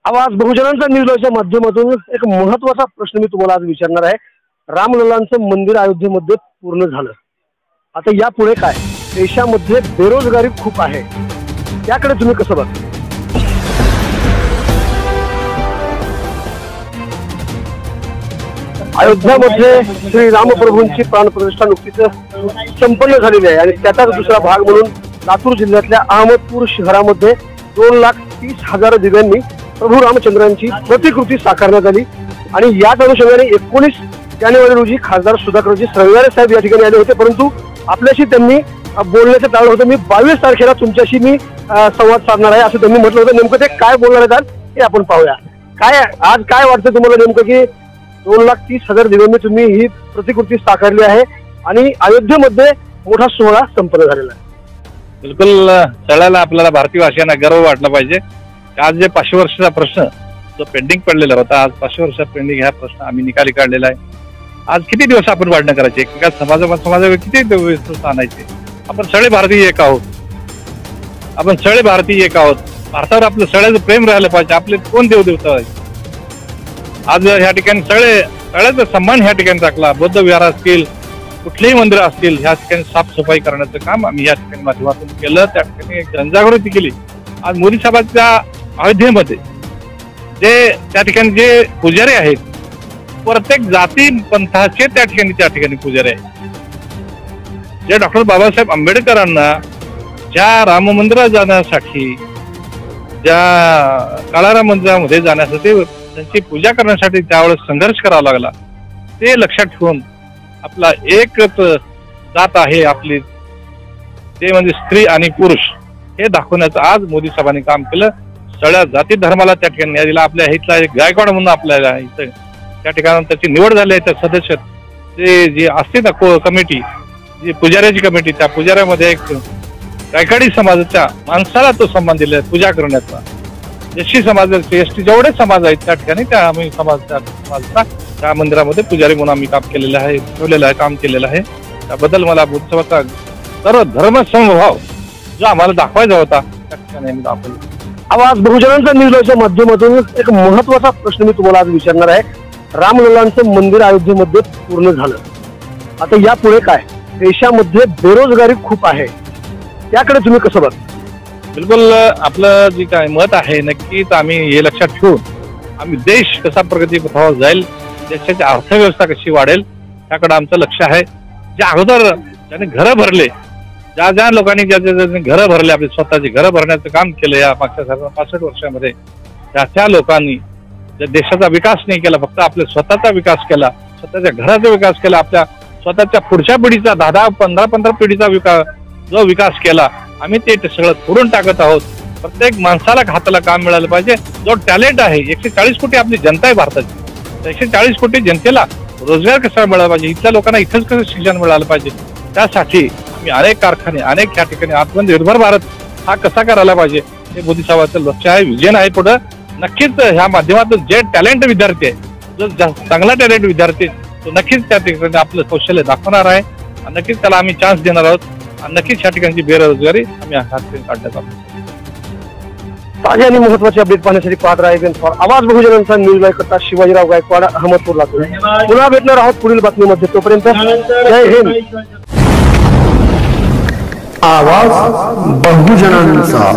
आवाज बहुजनांचा न्यूजच्या माध्यमातून एक महत्त्वाचा प्रश्न मी तुम्हाला आज विचारणार आहे। रामलल्लांचं मंदिर अयोध्येमध्ये पूर्ण झालं, आता यापुढे काय? देशामध्ये बेरोजगारी खूप आहे, त्याकडे तुम्ही कसं बघता? अयोध्यामध्ये श्री रामप्रभूंची प्राणप्रतिष्ठा नुकतीच संपन्न झालेली आहे आणि त्याचाच दुसरा भाग म्हणून लातूर जिल्ह्यातल्या अहमदपूर शहरामध्ये 2,30,000 दिव्यांनी प्रभू रामचंद्रांची प्रतिकृती साकारण्यात आली आणि याच अनुषंगाने 19 जानेवारी रोजी खासदार सुधाकरजी श्रंगारे साहेब या ठिकाणी आले होते, परंतु आपल्याशी त्यांनी बोलण्याचं टाळलं होतं। मी 22 तारखेला तुमच्याशी मी संवाद साधणार आहे असं त्यांनी म्हटलं होतं। नेमकं ते काय बोलणार आहेत हे आपण पाहूया। काय आज काय वाटतं तुम्हाला नेमकं की 2,30,000 दिव्यांनी तुम्ही ही प्रतिकृती साकारली आहे आणि अयोध्येमध्ये मोठा सोहळा संपन्न झालेला आहे? बिलकुल, सगळ्याला आपल्याला भारतीय भाषांना गर्व वाटला पाहिजे। आज जे 500 वर्षाचा प्रश्न जो पेंडिंग पडलेला होता, आज 500 वर्षाचा पेंडिंग ह्या प्रश्न आम्ही निकाली काढलेला आहे। आज किती दिवस आपण वाढणं करायचे, एका समाजावर किती दिवस आणायचे? आपण सगळे भारतीय एक आहोत, आपण सगळे भारतीय एक आहोत। भारतावर आपलं सगळ्याचं प्रेम राहिलं पाहिजे। आपले कोण देवदेवता आहे? आज ह्या ठिकाणी सगळ्याचा सन्मान ह्या ठिकाणी टाकला। बौद्ध विहार असतील, कुठलेही मंदिर असतील, ह्या ठिकाणी साफसफाई करण्याचं काम आम्ही या ठिकाणी माध्यमातून केलं। त्या ठिकाणी जनजागृती केली। आज मोदी साहेबांच्या अयोध्येमध्ये त्या ठिकाणी जे पुजारी आहेत, प्रत्येक जाती पंथाचे त्या ठिकाणी पुजारी आहेत। जे डॉक्टर बाबासाहेब आंबेडकरांना ज्या राम मंदिरात जाण्यासाठी, ज्या काळाराम मंदिरामध्ये जाण्यासाठी, त्यांची पूजा करण्यासाठी त्यावेळेस संघर्ष करावा लागला, ते लक्षात ठेवून आपला एकच जात आहे आपली, ते म्हणजे स्त्री आणि पुरुष, हे दाखवण्याचं आज मोदी साहेबांनी काम केलं। सगळ्या जाती धर्माला त्या ठिकाणी न्याय दिला। आपल्या इथला एक गायकवाड म्हणून आपल्याला इथं त्या ठिकाणी त्याची निवड झाली आहे। त्या सदस्य ते जे असते ना कमिटी, जी पुजाऱ्याची कमिटी, त्या पुजाऱ्यामध्ये एक गायकवाडी समाजाच्या माणसाला तो सन्मान दिला पूजा करण्याचा। एसटी समाजाचे, एसटी जेवढे समाज आहेत त्या ठिकाणी त्या आम्ही समाजाचा त्या मंदिरामध्ये पुजारी म्हणून आम्ही काम केलेलं आहे, ठेवलेलं आहे, काम केलेलं आहे। त्याबद्दल मला बुद्धसाहेबांचा सर्व धर्म समभाव जो आम्हाला दाखवायचा होता त्या ठिकाणी आम्ही दाखवला। आवाज बहुजनांचा न्यूजच्या माध्यमातून एक महत्त्वाचा प्रश्न मी तुम्हाला आज विचारणार आहे। रामलल्लांचं मंदिर अयोध्येमध्ये पूर्ण झालं, आता यापुढे काय? देशामध्ये बेरोजगारी खूप आहे, त्याकडे तुम्ही कसं बघता? बिलकुल, आपलं जे काय मत आहे नक्कीच आम्ही हे लक्षात ठेवून आम्ही देश कसा प्रगती पथावर जाईल, देशाची अर्थव्यवस्था कशी वाढेल त्याकडे आमचं लक्ष आहे। ज्या अगोदर ज्यांनी घरं भरले, ज्या लोकांनी ज्या घरं भरले, आपले स्वतःची घरं भरण्याचं काम केलं या मागच्या 65 वर्षामध्ये, त्या लोकांनी ज्या देशाचा विकास नाही केला, फक्त आपल्या स्वतःचा विकास केला, स्वतःच्या घराचा विकास केला, आपल्या स्वतःच्या पुढच्या पिढीचा 10, 15 पिढीचा जो विकास केला, आम्ही ते सगळं तोडून टाकत आहोत। प्रत्येक माणसाला हाताला काम मिळालं पाहिजे। जो टॅलेंट आहे, 140 कोटी आपली जनता आहे भारताची, 140 कोटी जनतेला रोजगार कसा मिळाला पाहिजे, इथल्या लोकांना इथंच कसं शिक्षण मिळालं पाहिजे, त्यासाठी आम्ही अनेक कारखाने, अनेक या ठिकाणी आत्मनिर्भर भारत हा कसा करायला पाहिजे हे मोदी साहेबांचं लक्ष आहे, विजन आहे। पुढं नक्कीच ह्या माध्यमातून जे टॅलेंट विद्यार्थी आहे, जो चांगला टॅलेंट विद्यार्थी तो नक्कीच त्या ठिकाणी आपलं कौशल्य दाखवणार आहे, नक्कीच त्याला आम्ही चान्स देणार आहोत आणि नक्कीच ह्या ठिकाणची बेरोजगारी आम्ही हातातून काढण्यात आहोत। ताजे आणि महत्त्वाचे अपडेट पाहण्यासाठी पाहत राहा आवाज बहुजनांचा न्यूज करता शिवाजीराव गायकवाड, अहमदपूर, लातूर। पुन्हा भेटणार आहोत पुढील बातमीमध्ये, तोपर्यंत जय हिंद। आवाज बहुजनांचा।